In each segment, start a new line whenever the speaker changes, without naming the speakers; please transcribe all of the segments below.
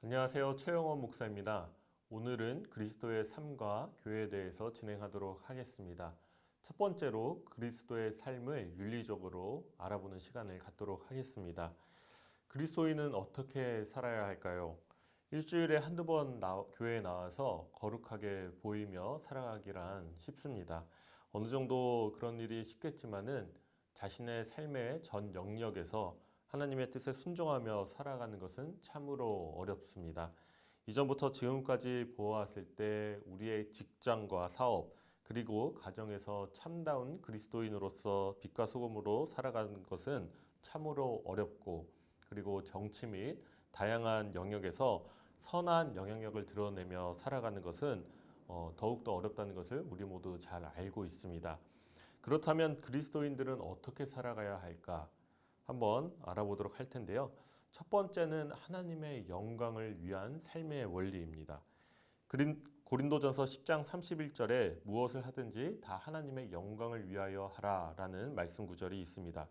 안녕하세요. 최영원 목사입니다. 오늘은 그리스도의 삶과 교회에 대해서 진행하도록 하겠습니다. 첫 번째로 그리스도의 삶을 윤리적으로 알아보는 시간을 갖도록 하겠습니다. 그리스도인은 어떻게 살아야 할까요? 일주일에 한두 번 교회에 나와서 거룩하게 보이며 살아가기란 쉽습니다. 어느 정도 그런 일이 쉽겠지만은 자신의 삶의 전 영역에서 하나님의 뜻에 순종하며 살아가는 것은 참으로 어렵습니다. 이전부터 지금까지 보아왔을 때 우리의 직장과 사업, 그리고 가정에서 참다운 그리스도인으로서 빛과 소금으로 살아가는 것은 참으로 어렵고, 그리고 정치 및 다양한 영역에서 선한 영향력을 드러내며 살아가는 것은 더욱더 어렵다는 것을 우리 모두 잘 알고 있습니다. 그렇다면 그리스도인들은 어떻게 살아가야 할까? 한번 알아보도록 할 텐데요. 첫 번째는 하나님의 영광을 위한 삶의 원리입니다. 고린도전서 10장 31절에 무엇을 하든지 다 하나님의 영광을 위하여 하라라는 말씀 구절이 있습니다.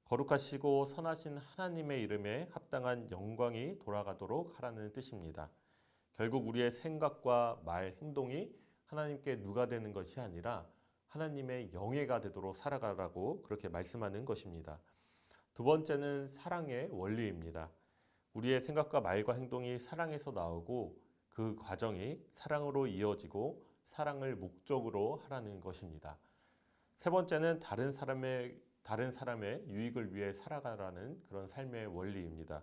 거룩하시고 선하신 하나님의 이름에 합당한 영광이 돌아가도록 하라는 뜻입니다. 결국 우리의 생각과 말, 행동이 하나님께 누가 되는 것이 아니라 하나님의 영예가 되도록 살아가라고 그렇게 말씀하는 것입니다. 두 번째는 사랑의 원리입니다. 우리의 생각과 말과 행동이 사랑에서 나오고 그 과정이 사랑으로 이어지고 사랑을 목적으로 하라는 것입니다. 세 번째는 다른 사람의 유익을 위해 살아가라는 그런 삶의 원리입니다.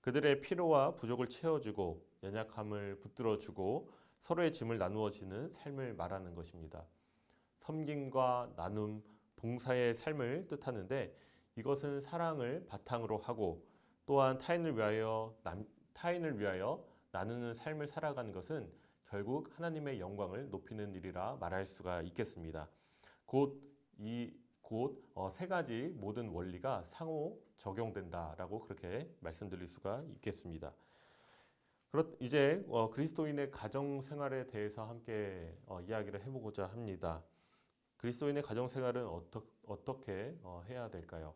그들의 필요와 부족을 채워주고 연약함을 붙들어주고 서로의 짐을 나누어지는 삶을 말하는 것입니다. 섬김과 나눔, 봉사의 삶을 뜻하는데 이것은 사랑을 바탕으로 하고 또한 타인을 위하여 나누는 삶을 살아가는 것은 결국 하나님의 영광을 높이는 일이라 말할 수가 있겠습니다. 세 가지 모든 원리가 상호 적용된다라고 그렇게 말씀드릴 수가 있겠습니다. 이제 그리스도인의 가정 생활에 대해서 함께 이야기를 해보고자 합니다. 그리스도인의 가정 생활은 어떻게 해야 될까요?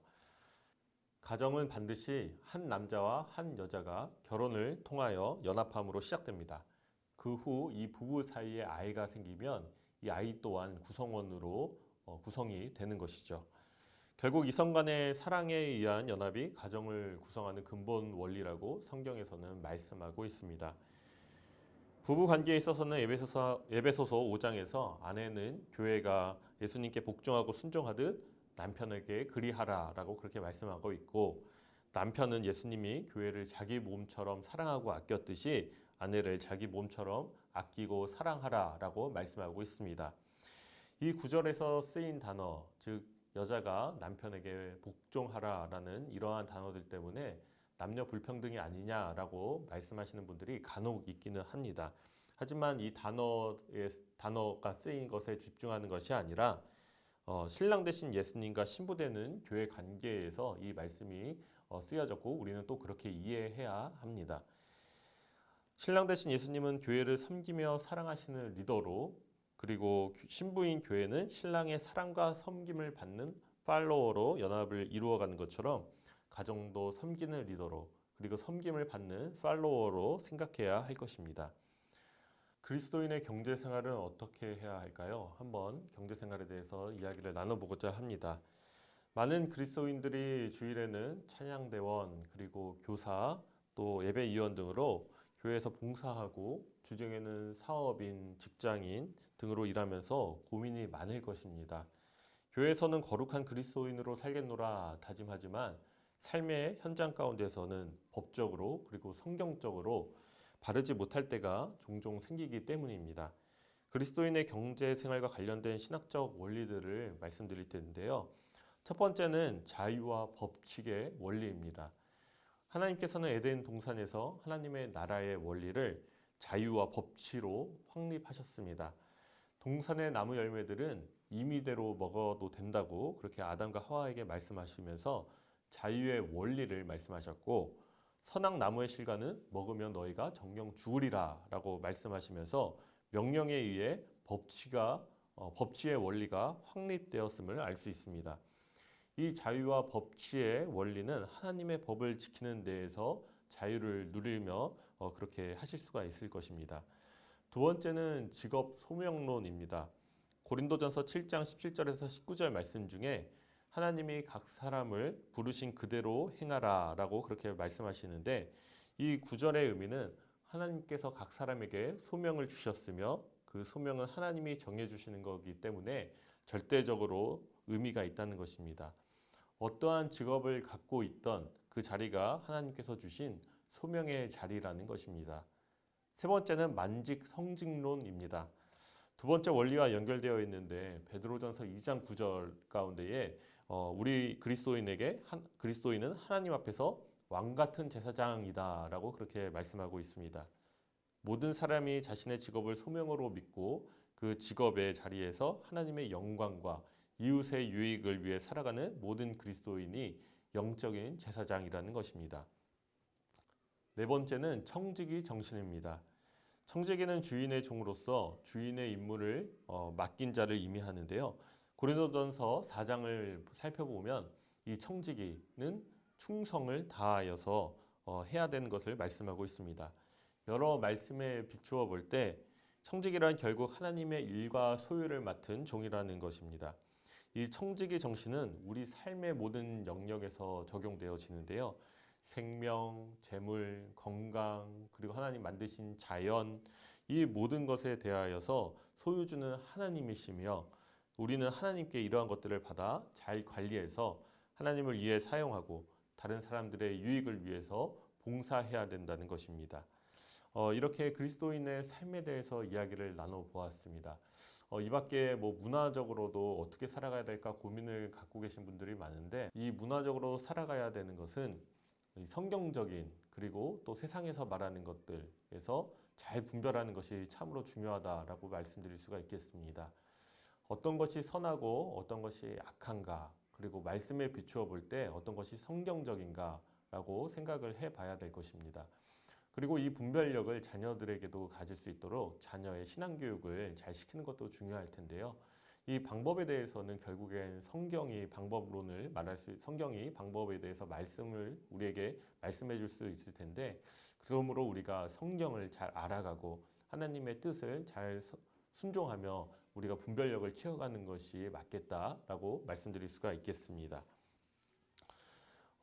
가정은 반드시 한 남자와 한 여자가 결혼을 통하여 연합함으로 시작됩니다. 그 후 이 부부 사이에 아이가 생기면 이 아이 또한 구성원으로 구성이 되는 것이죠. 결국 이성 간의 사랑에 의한 연합이 가정을 구성하는 근본 원리라고 성경에서는 말씀하고 있습니다. 부부 관계에 있어서는 에베소서 5장에서 아내는 교회가 예수님께 복종하고 순종하듯 남편에게 그리하라라고 그렇게 말씀하고 있고, 남편은 예수님이 교회를 자기 몸처럼 사랑하고 아꼈듯이 아내를 자기 몸처럼 아끼고 사랑하라라고 말씀하고 있습니다. 이 구절에서 쓰인 단어, 즉 여자가 남편에게 복종하라라는 이러한 단어들 때문에 남녀 불평등이 아니냐라고 말씀하시는 분들이 간혹 있기는 합니다. 하지만 이 단어가 쓰인 것에 집중하는 것이 아니라 신랑 되신 예수님과 신부되는 교회 관계에서 이 말씀이 쓰여졌고 우리는 또 그렇게 이해해야 합니다. 신랑 되신 예수님은 교회를 섬기며 사랑하시는 리더로, 그리고 신부인 교회는 신랑의 사랑과 섬김을 받는 팔로워로 연합을 이루어가는 것처럼 가정도 섬기는 리더로, 그리고 섬김을 받는 팔로워로 생각해야 할 것입니다. 그리스도인의 경제 생활은 어떻게 해야 할까요? 한번 경제 생활에 대해서 이야기를 나눠보고자 합니다. 많은 그리스도인들이 주일에는 찬양대원, 그리고 교사, 또 예배위원 등으로 교회에서 봉사하고 주중에는 사업인, 직장인 등으로 일하면서 고민이 많을 것입니다. 교회에서는 거룩한 그리스도인으로 살겠노라 다짐하지만 삶의 현장 가운데서는 법적으로 그리고 성경적으로 바르지 못할 때가 종종 생기기 때문입니다. 그리스도인의 경제 생활과 관련된 신학적 원리들을 말씀드릴 텐데요. 첫 번째는 자유와 법칙의 원리입니다. 하나님께서는 에덴 동산에서 하나님의 나라의 원리를 자유와 법치로 확립하셨습니다. 동산의 나무 열매들은 임의대로 먹어도 된다고 그렇게 아담과 하와에게 말씀하시면서 자유의 원리를 말씀하셨고, 선악 나무의 실과는 먹으면 너희가 정령 죽으리라 라고 말씀하시면서 명령에 의해 법치의 원리가 확립되었음을 알 수 있습니다. 이 자유와 법치의 원리는 하나님의 법을 지키는 데에서 자유를 누리며 그렇게 하실 수가 있을 것입니다. 두 번째는 직업 소명론입니다. 고린도전서 7장 17절에서 19절 말씀 중에 하나님이 각 사람을 부르신 그대로 행하라 라고 그렇게 말씀하시는데, 이 구절의 의미는 하나님께서 각 사람에게 소명을 주셨으며 그 소명은 하나님이 정해주시는 거기 때문에 절대적으로 의미가 있다는 것입니다. 어떠한 직업을 갖고 있던 그 자리가 하나님께서 주신 소명의 자리라는 것입니다. 세 번째는 만직 성직론입니다. 두 번째 원리와 연결되어 있는데 베드로전서 2장 9절 가운데에 우리 그리스도인은 하나님 앞에서 왕 같은 제사장이다라고 그렇게 말씀하고 있습니다. 모든 사람이 자신의 직업을 소명으로 믿고 그 직업의 자리에서 하나님의 영광과 이웃의 유익을 위해 살아가는 모든 그리스도인이 영적인 제사장이라는 것입니다. 네 번째는 청지기 정신입니다. 청지기는 주인의 종으로서 주인의 임무를 맡긴 자를 의미하는데요. 고린도전서 4장을 살펴보면 이 청지기는 충성을 다하여서 해야 되는 것을 말씀하고 있습니다. 여러 말씀에 비추어 볼 때 청지기란 결국 하나님의 일과 소유를 맡은 종이라는 것입니다. 이 청지기 정신은 우리 삶의 모든 영역에서 적용되어지는데요. 생명, 재물, 건강, 그리고 하나님 만드신 자연, 이 모든 것에 대하여서 소유주는 하나님이시며 우리는 하나님께 이러한 것들을 받아 잘 관리해서 하나님을 위해 사용하고 다른 사람들의 유익을 위해서 봉사해야 된다는 것입니다. 이렇게 그리스도인의 삶에 대해서 이야기를 나눠보았습니다. 이 밖에 문화적으로도 어떻게 살아가야 될까 고민을 갖고 계신 분들이 많은데, 이 문화적으로 살아가야 되는 것은 성경적인 그리고 또 세상에서 말하는 것들에서 잘 분별하는 것이 참으로 중요하다라고 말씀드릴 수가 있겠습니다. 어떤 것이 선하고 어떤 것이 악한가, 그리고 말씀에 비추어 볼 때 어떤 것이 성경적인가라고 생각을 해봐야 될 것입니다. 그리고 이 분별력을 자녀들에게도 가질 수 있도록 자녀의 신앙교육을 잘 시키는 것도 중요할 텐데요. 이 방법에 대해서는 결국엔 성경이 방법에 대해서 말씀을 우리에게 말씀해 줄 수 있을 텐데, 그러므로 우리가 성경을 잘 알아가고 하나님의 뜻을 잘 순종하며 우리가 분별력을 키워가는 것이 맞겠다라고 말씀드릴 수가 있겠습니다.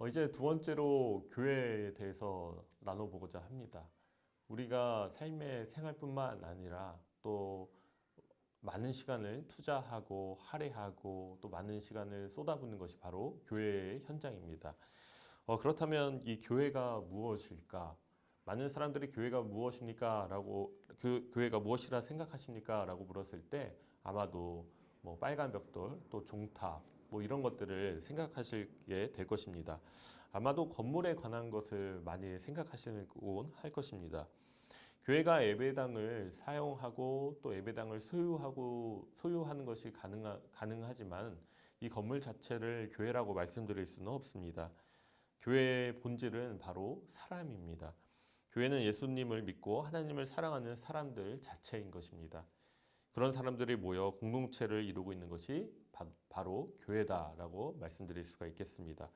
이제 두 번째로 교회에 대해서 나눠보고자 합니다. 우리가 삶의 생활뿐만 아니라 또 많은 시간을 투자하고 할애하고 또 많은 시간을 쏟아붓는 것이 바로 교회의 현장입니다. 그렇다면 이 교회가 무엇일까? 많은 사람들이 교회가 무엇입니까? 교회가 무엇이라 생각하십니까? 라고 물었을 때 아마도 빨간 벽돌, 또 종탑, 이런 것들을 생각하시게 될 것입니다. 아마도 건물에 관한 것을 많이 생각하시곤 할 것입니다. 교회가 예배당을 사용하고 또 예배당을 소유하는 것이 가능하지만 이 건물 자체를 교회라고 말씀드릴 수는 없습니다. 교회의 본질은 바로 사람입니다. 교회는 예수님을 믿고 하나님을 사랑하는 사람들 자체인 것입니다. 그런 사람들이 모여 공동체를 이루고 있는 것이 바로 교회다라고 말씀드릴 수가 있겠습니다.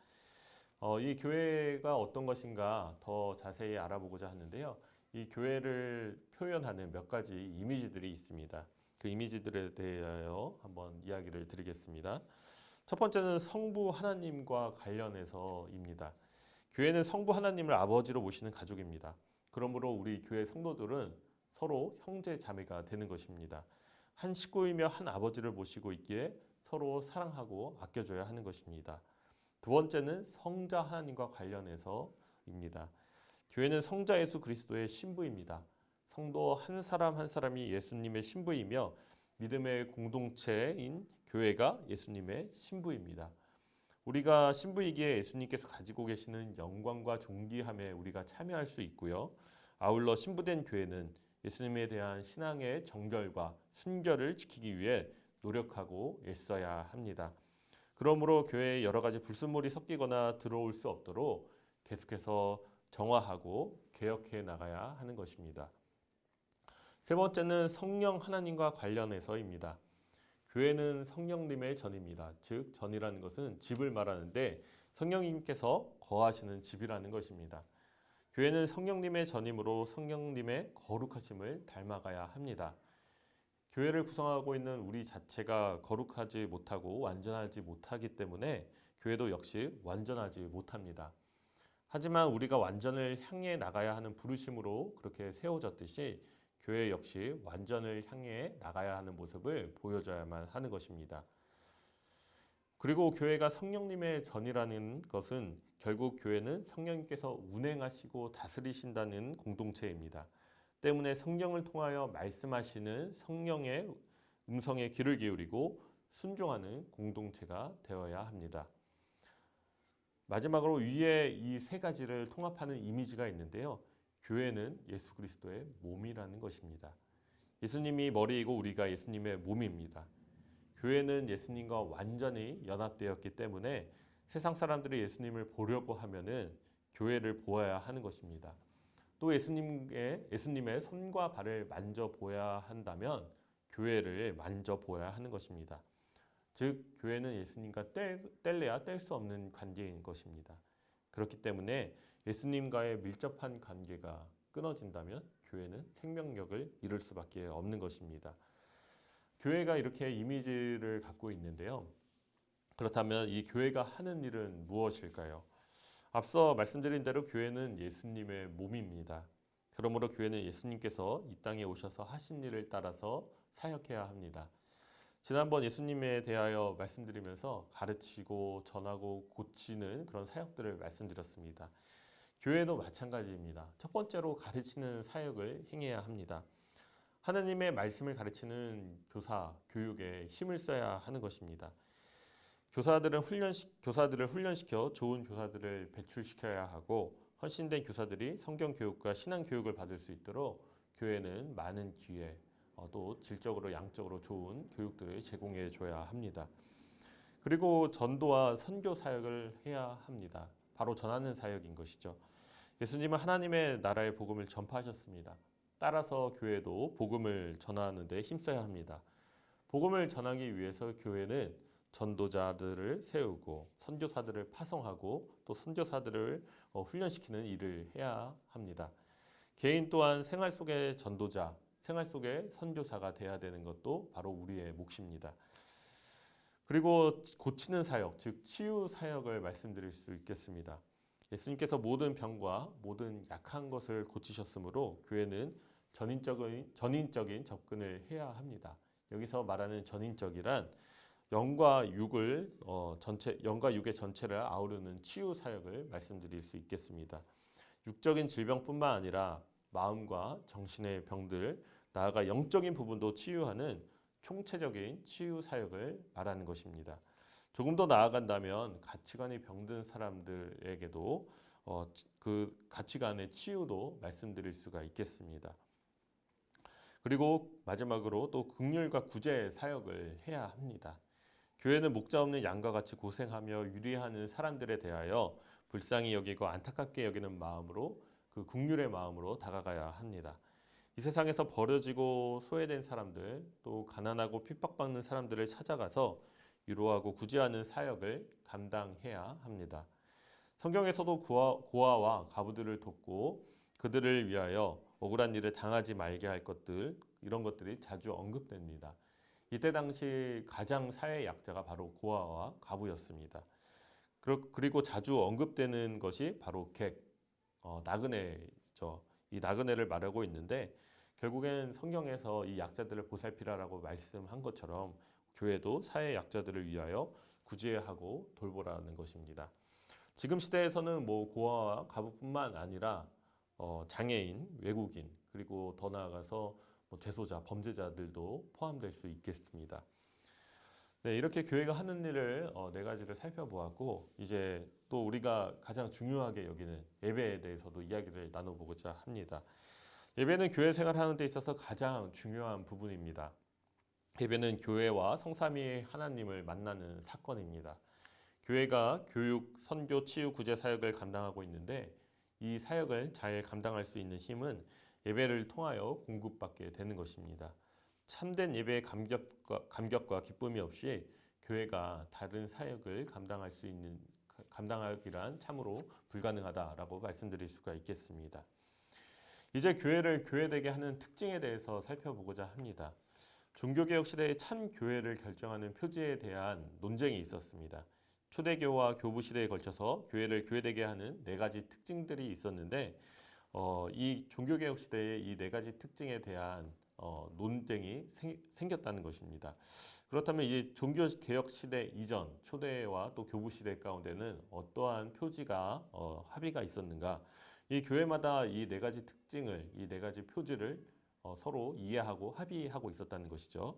이 교회가 어떤 것인가 더 자세히 알아보고자 하는데요. 이 교회를 표현하는 몇 가지 이미지들이 있습니다. 그 이미지들에 대하여 한번 이야기를 드리겠습니다. 첫 번째는 성부 하나님과 관련해서입니다. 교회는 성부 하나님을 아버지로 모시는 가족입니다. 그러므로 우리 교회 성도들은 서로 형제 자매가 되는 것입니다. 한 식구이며 한 아버지를 모시고 있기에 서로 사랑하고 아껴줘야 하는 것입니다. 두 번째는 성자 하나님과 관련해서입니다. 교회는 성자 예수 그리스도의 신부입니다. 성도 한 사람 한 사람이 예수님의 신부이며 믿음의 공동체인 교회가 예수님의 신부입니다. 우리가 신부이기에 예수님께서 가지고 계시는 영광과 존귀함에 우리가 참여할 수 있고요. 아울러 신부된 교회는 예수님에 대한 신앙의 정결과 순결을 지키기 위해 노력하고 애써야 합니다. 그러므로 교회에 여러 가지 불순물이 섞이거나 들어올 수 없도록 계속해서 정화하고 개혁해 나가야 하는 것입니다. 세 번째는 성령 하나님과 관련해서입니다. 교회는 성령님의 전입니다. 즉 전이라는 것은 집을 말하는데 성령님께서 거하시는 집이라는 것입니다. 교회는 성령님의 전임으로 성령님의 거룩하심을 닮아가야 합니다. 교회를 구성하고 있는 우리 자체가 거룩하지 못하고 완전하지 못하기 때문에 교회도 역시 완전하지 못합니다. 하지만 우리가 완전을 향해 나가야 하는 부르심으로 그렇게 세워졌듯이 교회 역시 완전을 향해 나가야 하는 모습을 보여줘야만 하는 것입니다. 그리고 교회가 성령님의 전이라는 것은 결국 교회는 성령님께서 운행하시고 다스리신다는 공동체입니다. 때문에 성령을 통하여 말씀하시는 성령의 음성에 귀를 기울이고 순종하는 공동체가 되어야 합니다. 마지막으로 위에 이 세 가지를 통합하는 이미지가 있는데요. 교회는 예수 그리스도의 몸이라는 것입니다. 예수님이 머리이고 우리가 예수님의 몸입니다. 교회는 예수님과 완전히 연합되었기 때문에 세상 사람들이 예수님을 보려고 하면은 교회를 보아야 하는 것입니다. 또 예수님의 손과 발을 만져보아야 한다면 교회를 만져보아야 하는 것입니다. 즉 교회는 예수님과 뗄래야 뗄 수 없는 관계인 것입니다. 그렇기 때문에 예수님과의 밀접한 관계가 끊어진다면 교회는 생명력을 잃을 수밖에 없는 것입니다. 교회가 이렇게 이미지를 갖고 있는데요. 그렇다면 이 교회가 하는 일은 무엇일까요? 앞서 말씀드린 대로 교회는 예수님의 몸입니다. 그러므로 교회는 예수님께서 이 땅에 오셔서 하신 일을 따라서 사역해야 합니다. 지난번 예수님에 대하여 말씀드리면서 가르치고 전하고 고치는 그런 사역들을 말씀드렸습니다. 교회도 마찬가지입니다. 첫 번째로 가르치는 사역을 행해야 합니다. 하나님의 말씀을 가르치는 교사, 교육에 힘을 써야 하는 것입니다. 교사들을 훈련시켜 좋은 교사들을 배출시켜야 하고 헌신된 교사들이 성경 교육과 신앙 교육을 받을 수 있도록 교회는 많은 기회, 또 질적으로 양적으로 좋은 교육들을 제공해 줘야 합니다. 그리고 전도와 선교 사역을 해야 합니다. 바로 전하는 사역인 것이죠. 예수님은 하나님의 나라의 복음을 전파하셨습니다. 따라서 교회도 복음을 전하는 데 힘써야 합니다. 복음을 전하기 위해서 교회는 전도자들을 세우고 선교사들을 파송하고 또 선교사들을 훈련시키는 일을 해야 합니다. 개인 또한 생활 속의 전도자, 생활 속의 선교사가 돼야 되는 것도 바로 우리의 몫입니다. 그리고 고치는 사역, 즉 치유 사역을 말씀드릴 수 있겠습니다. 예수님께서 모든 병과 모든 약한 것을 고치셨으므로 교회는 전인적인 접근을 해야 합니다. 여기서 말하는 전인적이란 영과 육의 전체를 아우르는 치유 사역을 말씀드릴 수 있겠습니다. 육적인 질병뿐만 아니라 마음과 정신의 병들, 나아가 영적인 부분도 치유하는 총체적인 치유 사역을 말하는 것입니다. 조금 더 나아간다면 가치관이 병든 사람들에게도 그 가치관의 치유도 말씀드릴 수가 있겠습니다. 그리고 마지막으로 또 긍휼과 구제 사역을 해야 합니다. 교회는 목자 없는 양과 같이 고생하며 유리하는 사람들에 대하여 불쌍히 여기고 안타깝게 여기는 마음으로 그 긍휼의 마음으로 다가가야 합니다. 이 세상에서 버려지고 소외된 사람들, 또 가난하고 핍박받는 사람들을 찾아가서 위로하고 구제하는 사역을 감당해야 합니다. 성경에서도 고아와 과부들을 돕고 그들을 위하여 억울한 일을 당하지 말게 할 것들, 이런 것들이 자주 언급됩니다. 이때 당시 가장 사회 약자가 바로 고아와 과부였습니다. 그리고 자주 언급되는 것이 바로 나그네죠. 이 나그네를 말하고 있는데 결국엔 성경에서 이 약자들을 보살피라라고 말씀한 것처럼 교회도 사회 약자들을 위하여 구제하고 돌보라는 것입니다. 지금 시대에서는 고아와 과부뿐만 아니라 장애인, 외국인, 그리고 더 나아가서 재소자, 범죄자들도 포함될 수 있겠습니다. 네, 이렇게 교회가 하는 일을 네 가지를 살펴보았고 이제 또 우리가 가장 중요하게 여기는 예배에 대해서도 이야기를 나눠보고자 합니다. 예배는 교회 생활하는 데 있어서 가장 중요한 부분입니다. 예배는 교회와 성삼위의 하나님을 만나는 사건입니다. 교회가 교육, 선교, 치유, 구제 사역을 감당하고 있는데 이 사역을 잘 감당할 수 있는 힘은 예배를 통하여 공급받게 되는 것입니다. 참된 예배의 감격과 기쁨이 없이 교회가 다른 사역을 감당할 수 있는 감당하기란 참으로 불가능하다라고 말씀드릴 수가 있겠습니다. 이제 교회를 교회되게 하는 특징에 대해서 살펴보고자 합니다. 종교개혁 시대의 참 교회를 결정하는 표지에 대한 논쟁이 있었습니다. 초대교와 교부 시대에 걸쳐서 교회를 교회되게 하는 네 가지 특징들이 있었는데 이 종교개혁 시대의 이 네 가지 특징에 대한 논쟁이 생겼다는 것입니다. 그렇다면 이제 종교개혁 시대 이전 초대와 또 교부 시대 가운데는 어떠한 표지가 합의가 있었는가? 이 교회마다 이 네 가지 특징을 이 네 가지 표지를 서로 이해하고 합의하고 있었다는 것이죠.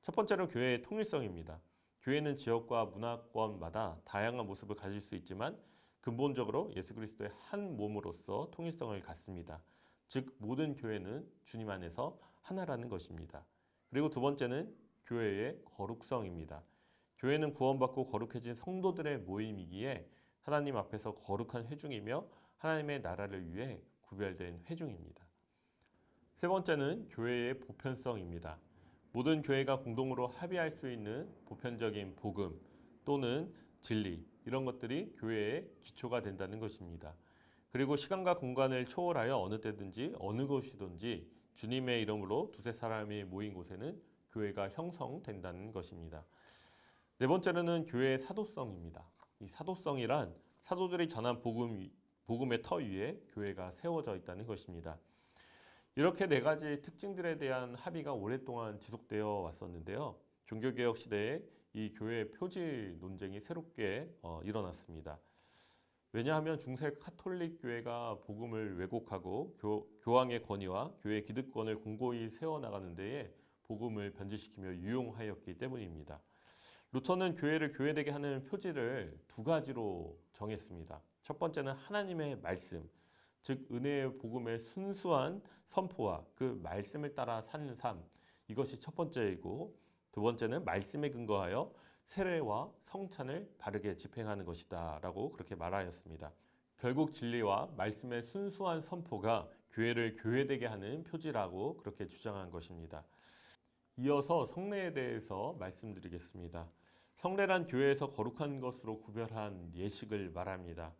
첫 번째로 교회의 통일성입니다. 교회는 지역과 문화권마다 다양한 모습을 가질 수 있지만 근본적으로 예수 그리스도의 한 몸으로서 통일성을 갖습니다. 즉 모든 교회는 주님 안에서 하나라는 것입니다. 그리고 두 번째는 교회의 거룩성입니다. 교회는 구원받고 거룩해진 성도들의 모임이기에 하나님 앞에서 거룩한 회중이며 하나님의 나라를 위해 구별된 회중입니다. 세 번째는 교회의 보편성입니다. 모든 교회가 공동으로 합의할 수 있는 보편적인 복음 또는 진리 이런 것들이 교회의 기초가 된다는 것입니다. 그리고 시간과 공간을 초월하여 어느 때든지 어느 곳이든지 주님의 이름으로 두세 사람이 모인 곳에는 교회가 형성된다는 것입니다. 네 번째로는 교회의 사도성입니다. 이 사도성이란 사도들이 전한 복음의 터 위에 교회가 세워져 있다는 것입니다. 이렇게 네 가지 특징들에 대한 합의가 오랫동안 지속되어 왔었는데요. 종교개혁 시대에 이 교회의 표지 논쟁이 새롭게 일어났습니다. 왜냐하면 중세 카톨릭 교회가 복음을 왜곡하고 교황의 권위와 교회 기득권을 공고히 세워나가는 데에 복음을 변질시키며 유용하였기 때문입니다. 루터는 교회를 교회되게 하는 표지를 두 가지로 정했습니다. 첫 번째는 하나님의 말씀, 즉 은혜의 복음의 순수한 선포와 그 말씀을 따라 사는 삶, 이것이 첫 번째이고 두 번째는 말씀에 근거하여 세례와 성찬을 바르게 집행하는 것이다 라고 그렇게 말하였습니다. 결국 진리와 말씀의 순수한 선포가 교회를 교회되게 하는 표지라고 그렇게 주장한 것입니다. 이어서 성례에 대해서 말씀드리겠습니다. 성례란 교회에서 거룩한 것으로 구별한 예식을 말합니다.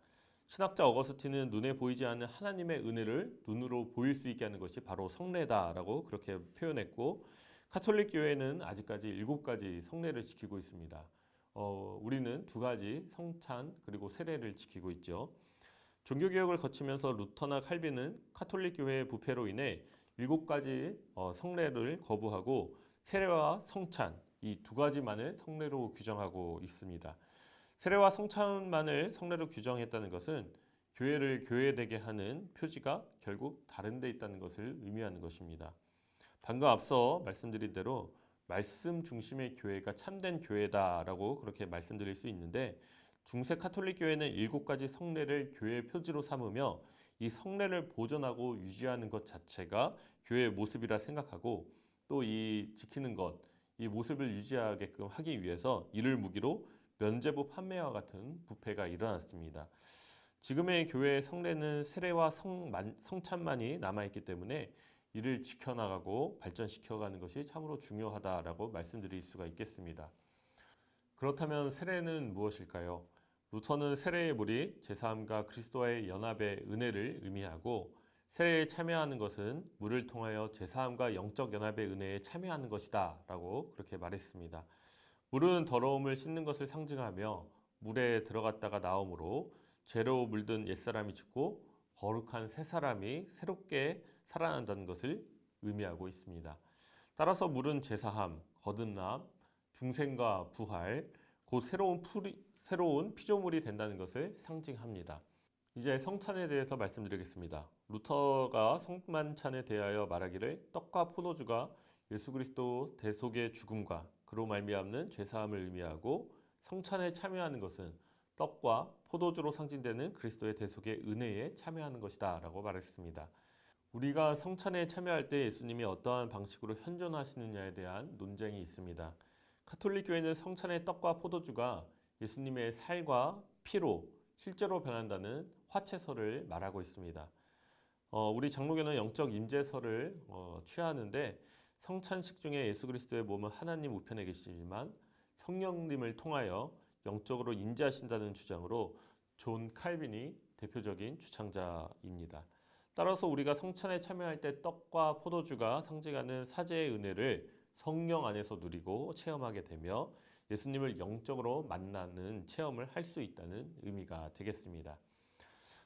신학자 어거스틴은 눈에 보이지 않는 하나님의 은혜를 눈으로 보일 수 있게 하는 것이 바로 성례다라고 그렇게 표현했고 카톨릭 교회는 아직까지 7가지 성례를 지키고 있습니다. 우리는 2가지 성찬 그리고 세례를 지키고 있죠. 종교개혁을 거치면서 루터나 칼빈은 카톨릭 교회의 부패로 인해 7가지 성례를 거부하고 세례와 성찬 이 2가지만을 성례로 규정하고 있습니다. 세례와 성찬만을 성례로 규정했다는 것은 교회를 교회되게 하는 표지가 결국 다른 데 있다는 것을 의미하는 것입니다. 방금 앞서 말씀드린 대로 말씀 중심의 교회가 참된 교회다라고 그렇게 말씀드릴 수 있는데 중세 카톨릭 교회는 7가지 성례를 교회의 표지로 삼으며 이 성례를 보존하고 유지하는 것 자체가 교회의 모습이라 생각하고 또 이 지키는 것, 이 모습을 유지하게끔 하기 위해서 이를 무기로 면죄부 판매와 같은 부패가 일어났습니다. 지금의 교회의 성례는 세례와 성찬만이 남아있기 때문에 이를 지켜나가고 발전시켜가는 것이 참으로 중요하다라고 말씀드릴 수가 있겠습니다. 그렇다면 세례는 무엇일까요? 루터는 세례의 물이 제사함과 그리스도와의 연합의 은혜를 의미하고 세례에 참여하는 것은 물을 통하여 제사함과 영적 연합의 은혜에 참여하는 것이다 라고 그렇게 말했습니다. 물은 더러움을 씻는 것을 상징하며 물에 들어갔다가 나오므로 죄로 물든 옛사람이 죽고 거룩한 새 사람이 새롭게 살아난다는 것을 의미하고 있습니다. 따라서 물은 제사함, 거듭남, 중생과 부활, 곧 새로운 피조물이 된다는 것을 상징합니다. 이제 성찬에 대해서 말씀드리겠습니다. 루터가 성만찬에 대하여 말하기를 떡과 포도주가 예수 그리스도 대속의 죽음과 그로 말미암는 죄사함을 의미하고 성찬에 참여하는 것은 떡과 포도주로 상징되는 그리스도의 대속의 은혜에 참여하는 것이다 라고 말했습니다. 우리가 성찬에 참여할 때 예수님이 어떠한 방식으로 현존하시느냐에 대한 논쟁이 있습니다. 카톨릭 교회는 성찬의 떡과 포도주가 예수님의 살과 피로 실제로 변한다는 화채설을 말하고 있습니다. 우리 장로교는 영적 임재설을 취하는데 성찬식 중에 예수 그리스도의 몸은 하나님 우편에 계시지만 성령님을 통하여 영적으로 인지하신다는 주장으로 존 칼빈이 대표적인 주창자입니다. 따라서 우리가 성찬에 참여할 때 떡과 포도주가 상징하는 사제의 은혜를 성령 안에서 누리고 체험하게 되며 예수님을 영적으로 만나는 체험을 할 수 있다는 의미가 되겠습니다.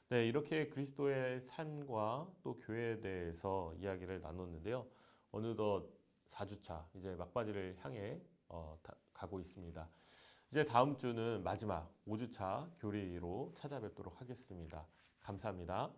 네, 이렇게 그리스도의 삶과 또 교회에 대해서 이야기를 나눴는데요. 어느덧 4주차 이제 막바지를 향해 가고 있습니다. 이제 다음 주는 마지막 5주차 교리로 찾아뵙도록 하겠습니다. 감사합니다.